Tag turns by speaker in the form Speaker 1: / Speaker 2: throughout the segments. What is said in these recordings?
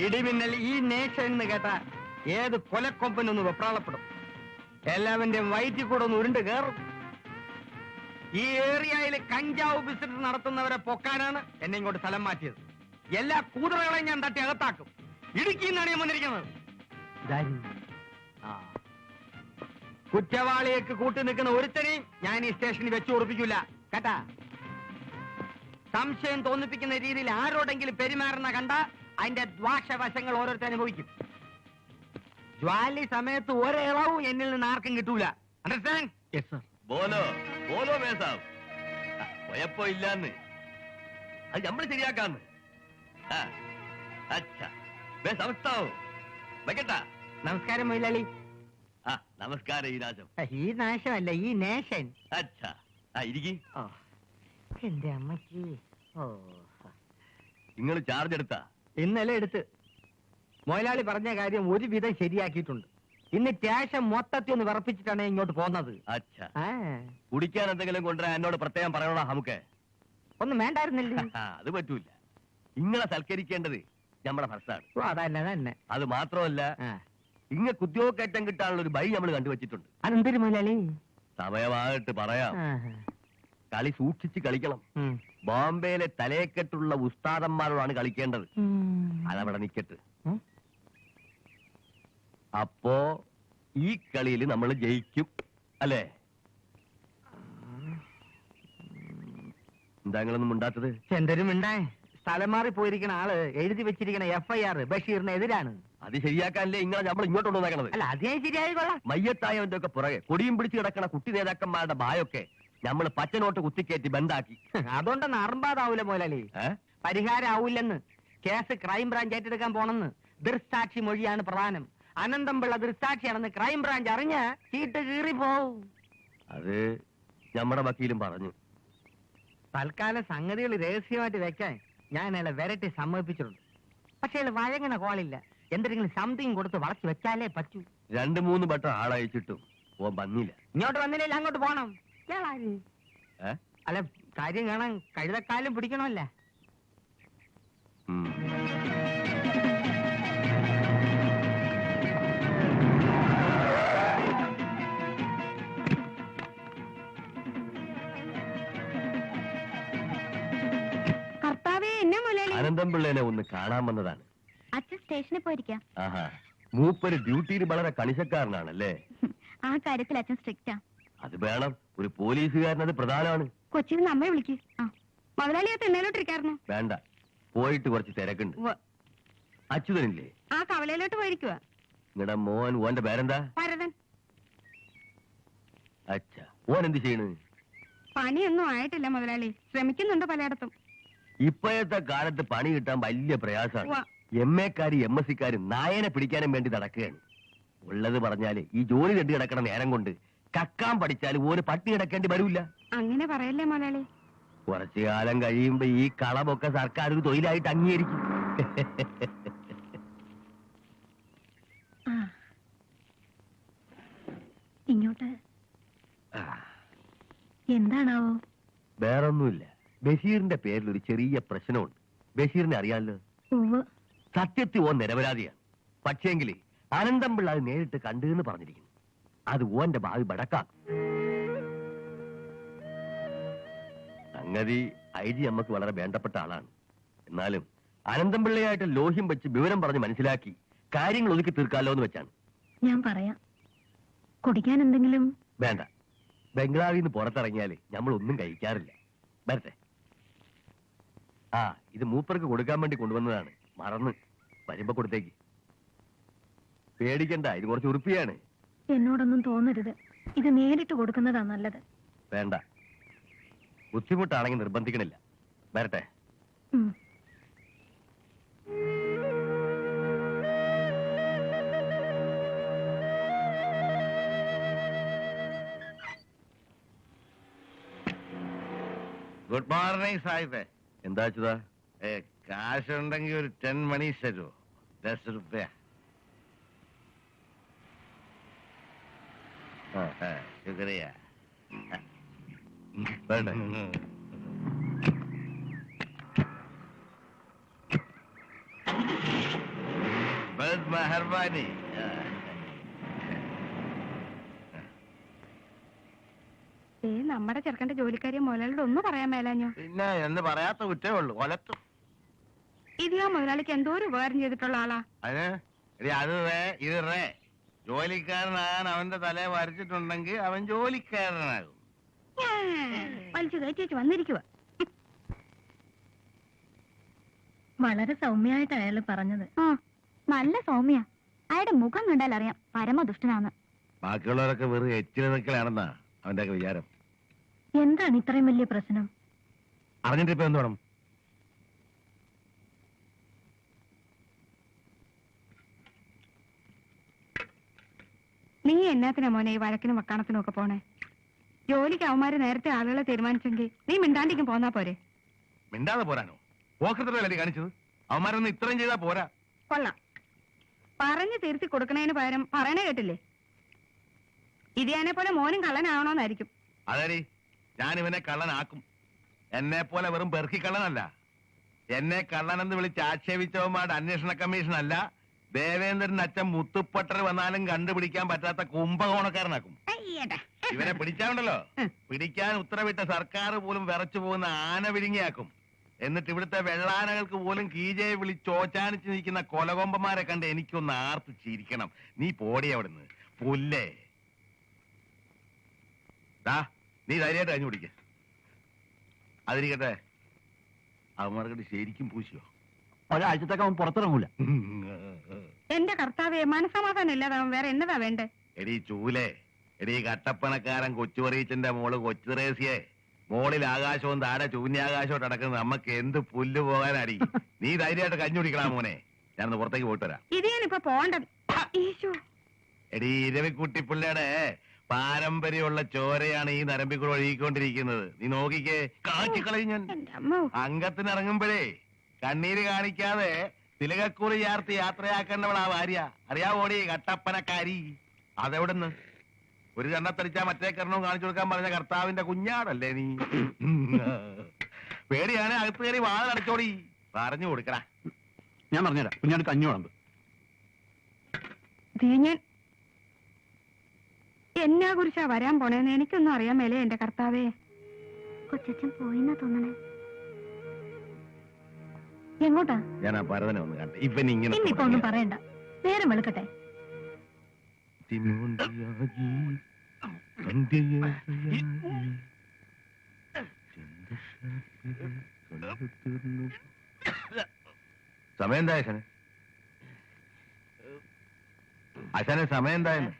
Speaker 1: ഇടിമിന്നൽ ഈ നേഷൻ എന്ന് കേട്ട ഏത് കൊലക്കൊമ്പനൊന്ന് വെപ്രാളപ്പെടും. എല്ലാവന്റെയും വയറ്റിൽ കൂടെ ഒന്ന് ഉരുണ്ട് കയറും. ഈ ഏരിയയിൽ കഞ്ചാവ് ബിസിനസ് നടത്തുന്നവരെ പൊക്കാനാണ് എന്നെ ഇങ്ങോട്ട് സ്ഥലം മാറ്റിയത്. എല്ലാ കൂതറകളെയും ഞാൻ തട്ടി അകത്താക്കും. ഇടുക്കിന്നാണ് ഞാൻ വന്നിരിക്കുന്നത്. കുറ്റവാളിയേക്ക് കൂട്ടി നിൽക്കുന്ന ഒരുത്തനെയും ഞാൻ ഈ സ്റ്റേഷനിൽ വെച്ചു ഉറപ്പിക്കില്ല കേട്ടാ. സംശയം തോന്നിപ്പിക്കുന്ന രീതിയിൽ ആരോടെങ്കിലും പെരുമാറുന്ന കണ്ട അതിന്റെ ദ്വാശവശങ്ങൾ ഓരോരുത്തർ അനുഭവിക്കും. ജ്വാലി സമയത്ത് ഒരിളവും എന്നിൽ നിന്ന് ആർക്കും കിട്ടൂല. അണ്ടർസ്റ്റാൻഡ്? Yes sir.
Speaker 2: ബോലോ ബോലോ മേസാം. കുഴപ്പമില്ലാന്ന്, അത് നമ്മൾ ശരിയാക്കാന്ന്.
Speaker 1: നമസ്കാരം മൊയിലാളി.
Speaker 2: നമസ്കാരം ഈരാജം.
Speaker 1: ഈ നാശമല്ല, ഈ നേഷൻ. എന്റെ അമ്മക്ക്.
Speaker 2: നിങ്ങൾ ചാർജ് എടുത്താ?
Speaker 1: ഇന്നലെ എടുത്ത്. മൊയിലാളി പറഞ്ഞ കാര്യം ഒരുവിധം ശരിയാക്കിയിട്ടുണ്ട്. ഇന്ന് ടാഷൻ മൊത്തത്തിൽ ഒന്ന് വിറപ്പിച്ചിട്ടാണ് ഇങ്ങോട്ട് പോന്നത്.
Speaker 2: കുടിക്കാൻ എന്തെങ്കിലും കൊണ്ടുവരാൻ എന്നോട് പ്രത്യേകം പറയണോ? നമുക്ക്
Speaker 1: ഒന്നും വേണ്ടായിരുന്നില്ല.
Speaker 2: അത് പറ്റൂല. നിങ്ങളെ സൽക്കരിക്കേണ്ടത് നമ്മുടെ ഭർത്താവാണ്.
Speaker 1: അതല്ല തന്നെ.
Speaker 2: അത് മാത്രമല്ല, ഇങ്ങക്ക് ഉദ്യോഗക്കയറ്റം കിട്ടാനുള്ള ഒരു ബൈ നമ്മൾ കണ്ടുവച്ചിട്ടുണ്ട്.
Speaker 1: അതെന്തൊരു മൊയിലാളി?
Speaker 2: സമയമായിട്ട് പറയാം. കളി സൂക്ഷിച്ച് കളിക്കണം. ബോംബെയിലെ തലയെക്കെട്ടുള്ള ഉസ്താദന്മാരോടാണ് കളിക്കേണ്ടത്. അതവിടെ നിക്കട്ട്. അപ്പോ ഈ കളിയിൽ നമ്മൾ ജയിക്കും, അല്ലേ? എന്താ നിങ്ങളൊന്നും ഉണ്ടാത്തത്?
Speaker 1: എന്തൊരു മിണ്ടാ. സ്ഥലം മാറി പോയിരിക്കുന്ന ആള് എഴുതി വെച്ചിരിക്കുന്ന FIR ബഷീറിന് എതിരാണ്.
Speaker 2: അത് ശരിയാക്കാനല്ലേ ഇങ്ങളെ നമ്മൾ ഇങ്ങോട്ട് കൊണ്ടുവന്നേക്കണത്?
Speaker 1: അല്ല, അതേ ശരിയായി കൊള്ളാം.
Speaker 2: മയ്യത്തായവന്റെ ഒക്കെ പുറകെ കൊടിയും പിടിച്ച് കിടക്കണ കുട്ടി നേതാക്കന്മാരുടെ ബായൊക്കെ നമ്മൾ പച്ചനോട്ട് കുത്തിക്കയറ്റി ബന്ധാക്കി.
Speaker 1: അതുകൊണ്ടൊന്ന് അറമ്പാതാവൂല മുതലാളി. പരിഹാരം ആവൂല്ലെന്ന്. കേസ് ക്രൈംബ്രാഞ്ച് ഏറ്റെടുക്കാൻ പോണെന്ന്. ദൃക്സാക്ഷി മൊഴിയാണ് പ്രധാനം. അനന്തംപിള്ള ദൃക്സാക്ഷിയാണെന്ന് ക്രൈംബ്രാഞ്ച് അറിഞ്ഞ ചീട്ട് കീറി പോവും.
Speaker 2: അത് നമ്മുടെ വക്കീലും പറഞ്ഞു.
Speaker 1: തൽക്കാലം സംഗതികൾ രഹസ്യമായിട്ട് വെക്കാൻ ഞാൻ അയാളെ വരട്ടി സമ്മതിപ്പിച്ചിട്ടുണ്ട്. പക്ഷെ അയാൾ വഴങ്ങണ കോളില്ല. എന്തെങ്കിലും സംതിങ് കൊടുത്ത് വളച്ചു വെച്ചാലേ പറ്റൂ.
Speaker 2: 2-3 വട്ടം ആളയച്ചിട്ടും ഓൻ വന്നില്ല.
Speaker 1: ഇങ്ങോട്ട് വന്നില്ല, അങ്ങോട്ട് പോണം. അല്ല, കാര്യം കാണാൻ കഴുതക്കാലും പിടിക്കണമല്ല.
Speaker 2: അനന്തംപിള്ളേനെ ഒന്ന് കാണാൻ വന്നതാണ്.
Speaker 3: അച്ഛൻ സ്റ്റേഷനിൽ പോയിരിക്കാം.
Speaker 2: ആഹാ, മൂപ്പര് ഡ്യൂട്ടിയിൽ വളരെ കണിശക്കാരനാണല്ലേ?
Speaker 3: ആ കാര്യത്തിൽ അച്ഛൻ സ്ട്രിക്റ്റാ.
Speaker 2: അത് വേണം, ഒരു പോലീസുകാരനത് പ്രധാനമാണ്.
Speaker 3: കൊച്ചിയിൽ നിന്ന് അമ്മയെ വിളിക്ക്. മുതലാളിയെ തെന്നലോട്ടിരിക്കായിരുന്നു.
Speaker 2: വേണ്ട, പോയിട്ട് കുറച്ച് തിരക്കുണ്ട്. അച്യുതനില്ലേ?
Speaker 3: ആ കവലയിലോട്ട് പോയിരിക്കുക.
Speaker 2: നിങ്ങളുടെ മോൻ, ഓന്റെ പേരെന്താ?
Speaker 3: ഭരതൻ.
Speaker 2: അച്ഛാ, ഓൻ എന്ത് ചെയ്യണ്?
Speaker 3: പണിയൊന്നും ആയിട്ടില്ല മുതലാളി, ശ്രമിക്കുന്നുണ്ട് പലയിടത്തും.
Speaker 2: ഇപ്പോഴത്തെ കാലത്ത് പണി കിട്ടാൻ വലിയ പ്രയാസമാണ്. MA-ക്കാരും MSc-ക്കാരും നായനെ പിടിക്കാനും വേണ്ടി നടക്കുകയാണ്. ഉള്ളത് പറഞ്ഞാല് ഈ ജോലി കണ്ടു കിടക്കണ നേരം കൊണ്ട് കക്കാൻ പഠിച്ചാൽ ഒരു പട്ടി കിടക്കേണ്ടി വരൂല്ല.
Speaker 3: അങ്ങനെ പറയല്ലേ മുതലാളി.
Speaker 2: കുറച്ചു കാലം കഴിയുമ്പോ ഈ കളമൊക്കെ സർക്കാർ ഒരു തൊഴിലായിട്ട് അംഗീകരിക്കും.
Speaker 3: ഇങ്ങോട്ട് എന്താണാവോ?
Speaker 2: വേറൊന്നുമില്ല, ബഷീറിന്റെ പേരിൽ ഒരു ചെറിയ പ്രശ്നമുണ്ട്. ബഷീറിനെ അറിയാമല്ലോ. സത്യത്തിൽ ഓൻ നിരപരാധിയാണ്. പക്ഷേങ്കില് അനന്തംപിള്ള അത് നേരിട്ട് കണ്ടെന്ന് പറഞ്ഞിരിക്കുന്നു. അത് ഓന്റെ ഭാവി ബടക്കാക്കും. സംഗതി IG നമുക്ക് വളരെ വേണ്ടപ്പെട്ട ആളാണ്. എന്നാലും അനന്തംപിള്ളയായിട്ട് ലോഹ്യം വെച്ച് വിവരം പറഞ്ഞ് മനസ്സിലാക്കി കാര്യങ്ങൾ ഒതുക്കി തീർക്കാലോ എന്ന് വെച്ചാണ്.
Speaker 3: ഞാൻ പറയാം. കുടിക്കാൻ എന്തെങ്കിലും?
Speaker 2: വേണ്ട, ബംഗ്ലാവിൽ നിന്ന് പുറത്തിറങ്ങിയാല് നമ്മൾ ഒന്നും കഴിക്കാറില്ല. വരട്ടെ. ഇത് മൂപ്പർക്ക് കൊടുക്കാൻ വേണ്ടി കൊണ്ടുവന്നതാണ്. മറന്ന് വരുമ്പോ കൊടുത്തേക്ക്. പേടിക്കണ്ട, ഇത് കുറച്ച് ഉറുപ്പിയാണ്.
Speaker 3: എന്നോടൊന്നും തോന്നരുത്. ഇത് നേരിട്ട് കൊടുക്കുന്നതാ നല്ലത്.
Speaker 2: വേണ്ട, ബുദ്ധിമുട്ടാണെങ്കിൽ നിർബന്ധിക്കണില്ല. വരട്ടെ.
Speaker 4: ഗുഡ് മോർണിംഗ് സാഹിബേ.
Speaker 2: എന്താ വെച്ചതാ?
Speaker 4: കാശുണ്ടെങ്കിൽ ഒരു 10 മണി തരുമോ? 10 രൂപ. ശുക്രിയ.
Speaker 2: വേണ്ട,
Speaker 4: ബസ് മെഹർബാനി.
Speaker 3: നമ്മുടെ ചെറുക്കന്റെ ജോലിക്കാരിയെ മുതലാളിയോട് ഒന്നും പറയാൻ മേലാഞ്ഞോ?
Speaker 4: പിന്നെ എന്ന് പറയാത്ത കുറ്റേ ഉള്ളൂ, കൊലത്തും.
Speaker 3: ഇത് ആ മുതലാളിക്ക് എന്തോ ഒരു ഉപകാരം ചെയ്തിട്ടുള്ള ആളാ.
Speaker 4: അതിന് എടി അത് റേ ഇത് റേ. ജോലിക്കാരനാകാൻ അവന്റെ തലയെ വരച്ചിട്ടുണ്ടെങ്കിൽ അവൻ ജോലിക്കാരനാകും.
Speaker 3: വലിച്ചു കയറ്റി വന്നിരിക്കുക. വളരെ സൗമ്യമായിട്ട് അയാൾ പറഞ്ഞത്.
Speaker 5: നല്ല സൗമ്യ. അയാളുടെ മുഖം കണ്ടാൽ അറിയാം പരമദുഷ്ടനാന്ന്.
Speaker 4: ബാക്കിയുള്ളവരൊക്കെ വെറും എച്ചിൽ നിൽക്കലാണെന്നാ അവന്റെ വിചാരം.
Speaker 3: എന്താണ് ഇത്രയും വലിയ പ്രശ്നം?
Speaker 4: അറിഞ്ഞിട്ട് ഇപ്പൊ എന്ത് വേണം?
Speaker 3: നീ എന്നാത്തിനാ മോനെ ഈ വഴക്കിനും വക്കാണത്തിനും ഒക്കെ പോണേ? ജോലിക്ക് അവന്മാര് നേരത്തെ ആളുകളെ തീരുമാനിച്ചെങ്കിൽ നീ മിണ്ടാണ്ടിക്കും പോന്നാ പോരെ?
Speaker 4: മിണ്ടാതെ പോരാനോ? പോക്കത്തിലല്ലേ കാണിച്ചത്? അവന്മാരൊന്നും ഇത്രയും ചെയ്താ പോരാ.
Speaker 3: കൊള്ളാം. പറഞ്ഞു തിരുത്തി കൊടുക്കണതിന് പകരം പറയണേ കേട്ടില്ലേ? ഇതിയാനെ പോലെ മോനും കള്ളനാവണോന്നായിരിക്കും.
Speaker 4: അതേടി, ഞാൻ ഇവനെ കള്ളനാക്കും. എന്നെ പോലെ വെറും പെർക്കി കള്ളനല്ല. എന്നെ കള്ളനെന്ന് വിളിച്ച് ആക്ഷേപിച്ചവന്മാരുടെ അന്വേഷണ കമ്മീഷൻ അല്ല, ദേവേന്ദ്രൻ അച്ഛൻ മുത്തുപ്പട്ടർ വന്നാലും കണ്ടുപിടിക്കാൻ പറ്റാത്ത കുംഭകോണക്കാരനാക്കും. ഇവനെ പിടിച്ചാണ്ടല്ലോ, പിടിക്കാൻ ഉത്തരവിട്ട സർക്കാർ പോലും വിറച്ചു പോകുന്ന ആന വിഴുങ്ങിയാക്കും. എന്നിട്ട് ഇവിടുത്തെ വെള്ളാനകൾക്ക് പോലും കീജയെ വിളിച്ചോച്ചാനിച്ച് നിൽക്കുന്ന കൊലകൊമ്പന്മാരെ കണ്ട് എനിക്കൊന്ന് ആർത്തു ചിരിക്കണം. നീ പോടി അവിടുന്ന് പുല്ലേ. നീ ധൈര്യമായിട്ട് കഴിഞ്ഞു പിടിക്ക. അതിരിക്കട്ടെ, അവന്മാർക്കിട്ട് ശരിക്കും പൂശിയോ?
Speaker 2: ഒരാഴ്ചത്തേക്ക് അവൻ പുറത്തിറങ്ങൂല.
Speaker 3: എന്റെ കർത്താവേ, മനസമാധാനം ഇല്ലാതാവും വേറെ എന്നതാ വേണ്ടേ?
Speaker 4: എടീ ചൂലേ, എടീ കട്ടപ്പണക്കാരൻ കൊച്ചുപറീച്ചന്റെ മോള് കൊച്ചുറേസിയെ മോളിൽ ആകാശവും താഴെ ശൂന്യാകാശവും അടക്കുന്നത് നമുക്ക് എന്ത് പുല്ല് പോകാനടി. നീ ധൈര്യമായിട്ട് കഞ്ഞു കുടിക്കണ മോനെ. ഞാനൊന്ന് പുറത്തേക്ക് പോയിട്ട് വരാം.
Speaker 3: ഇതേനിപ്പോ പോണ്ടത്.
Speaker 4: എടീ ഇരവിക്കുട്ടിപ്പിള്ളയുടെ പാരമ്പര്യമുള്ള ചോരയാണ് ഈ നരമ്പിക്കൂടെ ഒഴുകിക്കൊണ്ടിരിക്കുന്നത്. നീ നോക്കിക്കേ, കാച്ചിക്കളയും ഞാൻ. അംഗത്തിന് ഇറങ്ങുമ്പോഴേ കണ്ണീര് കാണിക്കാതെ തിലകക്കുറി ചേർത്ത് യാത്രയാക്കേണ്ടവളാ ഭാര്യ. അറിയാവോടി കട്ടപ്പനക്കാരി? അതെവിടുന്ന് ഒരു കണ്ണത്തടിച്ചാ മറ്റേ കരണവും കാണിച്ചു കൊടുക്കാൻ പറഞ്ഞ കർത്താവിന്റെ കുഞ്ഞാടല്ലേ നീ? പേടിയാണ്, അകത്ത് കയറി വാഴ അടച്ചോടി. പറഞ്ഞു കൊടുക്കടാ.
Speaker 2: ഞാൻ പറഞ്ഞുതരാം. കുഞ്ഞാട് കഞ്ഞു വിളമ്പ്.
Speaker 3: ഞാൻ എന്നാ കുറിച്ചാ വരാൻ പോണേന്ന് എനിക്കൊന്നും അറിയാൻ മേലേ എന്റെ കർത്താവേ.
Speaker 5: കൊച്ചച്ഛൻ പോയിന്നാ തോന്നണേ.
Speaker 3: എങ്ങോട്ടാ?
Speaker 4: ഞാൻ ആ പരതനെ ഒന്ന് കണ്ടു. ഇവൻ ഇങ്ങനെ
Speaker 3: ഇന്നിപ്പോ ഒന്നും പറയണ്ട, നേരം വെളുക്കട്ടെ.
Speaker 4: സമയം എന്താ ആശാനെ? ആശാനെ സമയം എന്തായെന്ന്?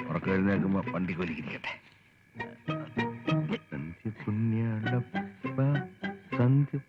Speaker 4: ഉറക്കം എഴുന്നേൽക്കുമ്പോ വണ്ടിക്കൊലിരിക്കട്ടെ. സന്ധ്യ